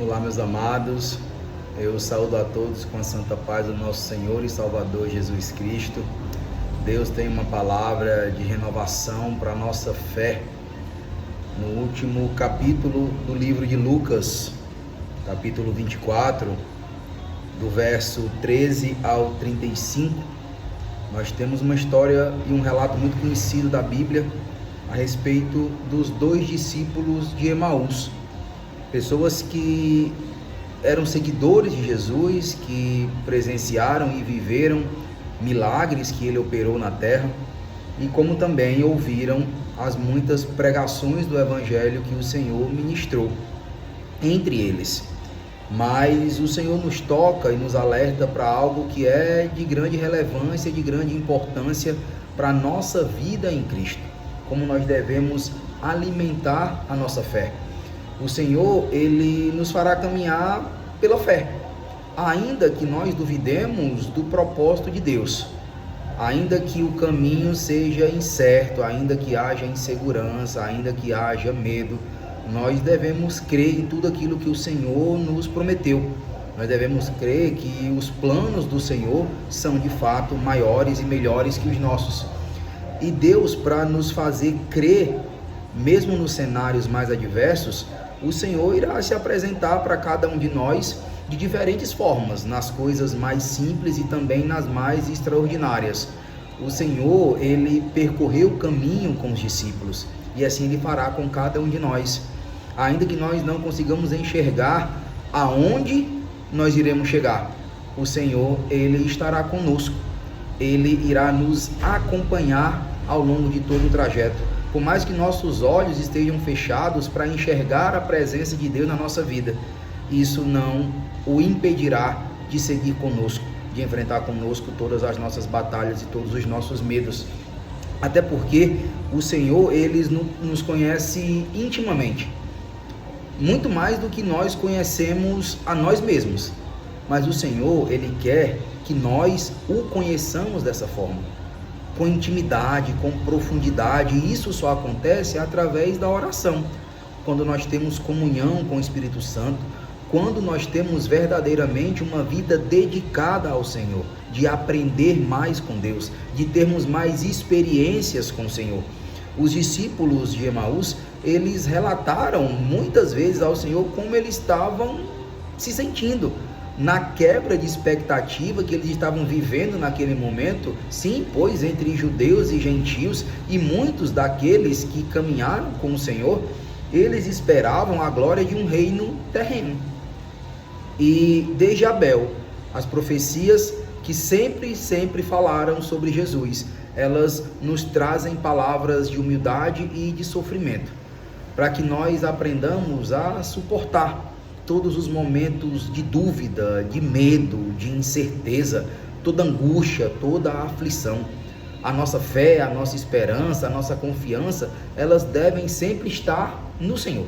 Olá, meus amados, eu saúdo a todos com a santa paz do nosso Senhor e Salvador Jesus Cristo. Deus tem uma palavra de renovação para a nossa fé. No último capítulo do livro de Lucas, capítulo 24, do verso 13 ao 35, nós temos uma história e um relato muito conhecido da Bíblia a respeito dos dois discípulos de Emaús. Pessoas que eram seguidores de Jesus, que presenciaram e viveram milagres que ele operou na terra, e como também ouviram as muitas pregações do Evangelho que o Senhor ministrou entre eles. Mas o Senhor nos toca e nos alerta para algo que é de grande relevância, de grande importância para a nossa vida em Cristo, como nós devemos alimentar a nossa fé. O Senhor, Ele nos fará caminhar pela fé, ainda que nós duvidemos do propósito de Deus, ainda que o caminho seja incerto, ainda que haja insegurança, ainda que haja medo, nós devemos crer em tudo aquilo que o Senhor nos prometeu. Nós devemos crer que os planos do Senhor são de fato maiores e melhores que os nossos. E Deus, para nos fazer crer, mesmo nos cenários mais adversos, o Senhor irá se apresentar para cada um de nós de diferentes formas, nas coisas mais simples e também nas mais extraordinárias. O Senhor, Ele percorreu o caminho com os discípulos e assim Ele fará com cada um de nós. Ainda que nós não consigamos enxergar aonde nós iremos chegar, o Senhor, Ele estará conosco. Ele irá nos acompanhar ao longo de todo o trajeto. Por mais que nossos olhos estejam fechados para enxergar a presença de Deus na nossa vida, isso não o impedirá de seguir conosco, de enfrentar conosco todas as nossas batalhas e todos os nossos medos. Até porque o Senhor, Ele nos conhece intimamente, muito mais do que nós conhecemos a nós mesmos. Mas o Senhor, Ele quer que nós o conheçamos dessa forma, com intimidade, com profundidade, e isso só acontece através da oração, quando nós temos comunhão com o Espírito Santo, quando nós temos verdadeiramente uma vida dedicada ao Senhor, de aprender mais com Deus, de termos mais experiências com o Senhor. Os discípulos de Emaús, eles relataram muitas vezes ao Senhor como eles estavam se sentindo, na quebra de expectativa que eles estavam vivendo naquele momento. Sim, pois entre judeus e gentios, e muitos daqueles que caminharam com o Senhor, eles esperavam a glória de um reino terreno. E desde Abel, as profecias que sempre falaram sobre Jesus, elas nos trazem palavras de humildade e de sofrimento, para que nós aprendamos a suportar todos os momentos de dúvida, de medo, de incerteza, toda angústia, toda aflição. A nossa fé, a nossa esperança, a nossa confiança, elas devem sempre estar no Senhor.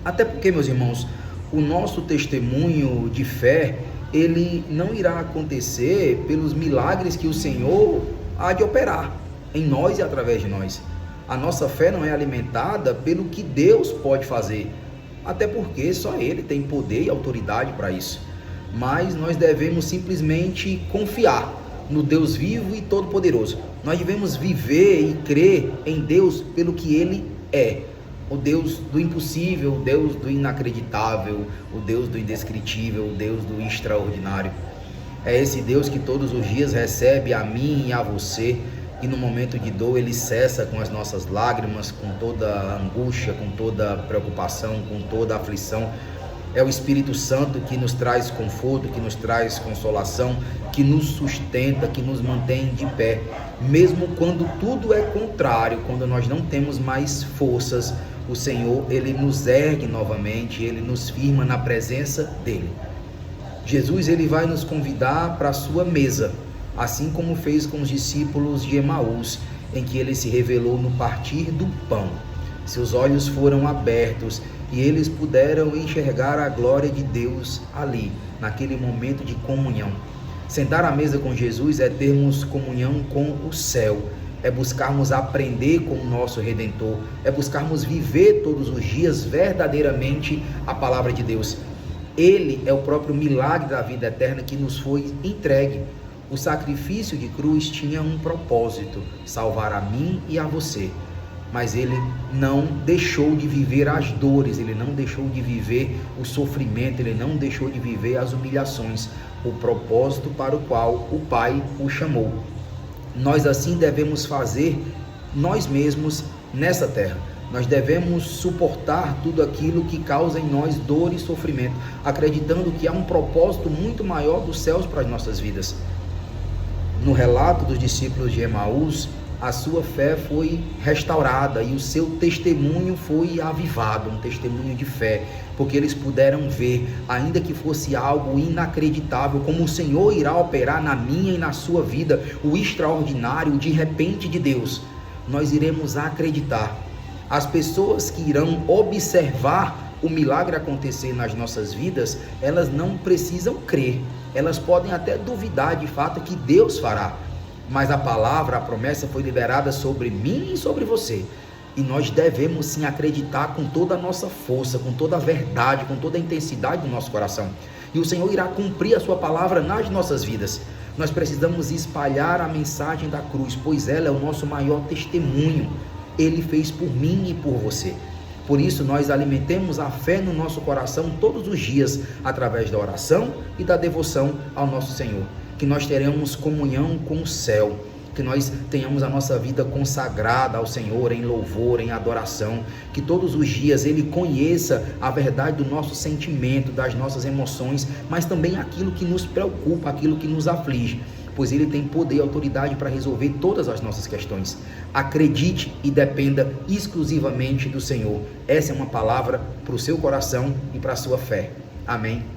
Até porque, meus irmãos, o nosso testemunho de fé, ele não irá acontecer pelos milagres que o Senhor há de operar em nós e através de nós. A nossa fé não é alimentada pelo que Deus pode fazer, até porque só Ele tem poder e autoridade para isso. Mas nós devemos simplesmente confiar no Deus vivo e todo-poderoso. Nós devemos viver e crer em Deus pelo que Ele é. O Deus do impossível, o Deus do inacreditável, o Deus do indescritível, o Deus do extraordinário. É esse Deus que todos os dias recebe a mim e a você, e no momento de dor Ele cessa com as nossas lágrimas, com toda a angústia, com toda a preocupação, com toda a aflição. É o Espírito Santo que nos traz conforto, que nos traz consolação, que nos sustenta, que nos mantém de pé, mesmo quando tudo é contrário, quando nós não temos mais forças. O Senhor, Ele nos ergue novamente, Ele nos firma na presença dEle. Jesus, Ele vai nos convidar para a sua mesa, assim como fez com os discípulos de Emaús, em que Ele se revelou no partir do pão. Seus olhos foram abertos e eles puderam enxergar a glória de Deus ali, naquele momento de comunhão. Sentar à mesa com Jesus é termos comunhão com o céu, é buscarmos aprender com o nosso Redentor, é buscarmos viver todos os dias verdadeiramente a palavra de Deus. Ele é o próprio milagre da vida eterna que nos foi entregue. O sacrifício de cruz tinha um propósito: salvar a mim e a você. Mas ele não deixou de viver as dores, ele não deixou de viver o sofrimento, ele não deixou de viver as humilhações, o propósito para o qual o Pai o chamou. Nós assim devemos fazer nós mesmos nessa terra. Nós devemos suportar tudo aquilo que causa em nós dor e sofrimento, acreditando que há um propósito muito maior dos céus para as nossas vidas. No relato dos discípulos de Emaús, a sua fé foi restaurada e o seu testemunho foi avivado, um testemunho de fé, porque eles puderam ver, ainda que fosse algo inacreditável, como o Senhor irá operar na minha e na sua vida, o extraordinário, de repente de Deus. Nós iremos acreditar. As pessoas que irão observar o milagre acontecer nas nossas vidas, elas não precisam crer, elas podem até duvidar de fato que Deus fará. Mas a palavra, a promessa foi liberada sobre mim e sobre você. E nós devemos sim acreditar com toda a nossa força, com toda a verdade, com toda a intensidade do nosso coração. E o Senhor irá cumprir a sua palavra nas nossas vidas. Nós precisamos espalhar a mensagem da cruz, pois ela é o nosso maior testemunho. Ele fez por mim e por você. Por isso nós alimentemos a fé no nosso coração todos os dias, através da oração e da devoção ao nosso Senhor. Que nós teremos comunhão com o céu, que nós tenhamos a nossa vida consagrada ao Senhor em louvor, em adoração, que todos os dias Ele conheça a verdade do nosso sentimento, das nossas emoções, mas também aquilo que nos preocupa, aquilo que nos aflige, pois Ele tem poder e autoridade para resolver todas as nossas questões. Acredite e dependa exclusivamente do Senhor. Essa é uma palavra para o seu coração e para a sua fé. Amém.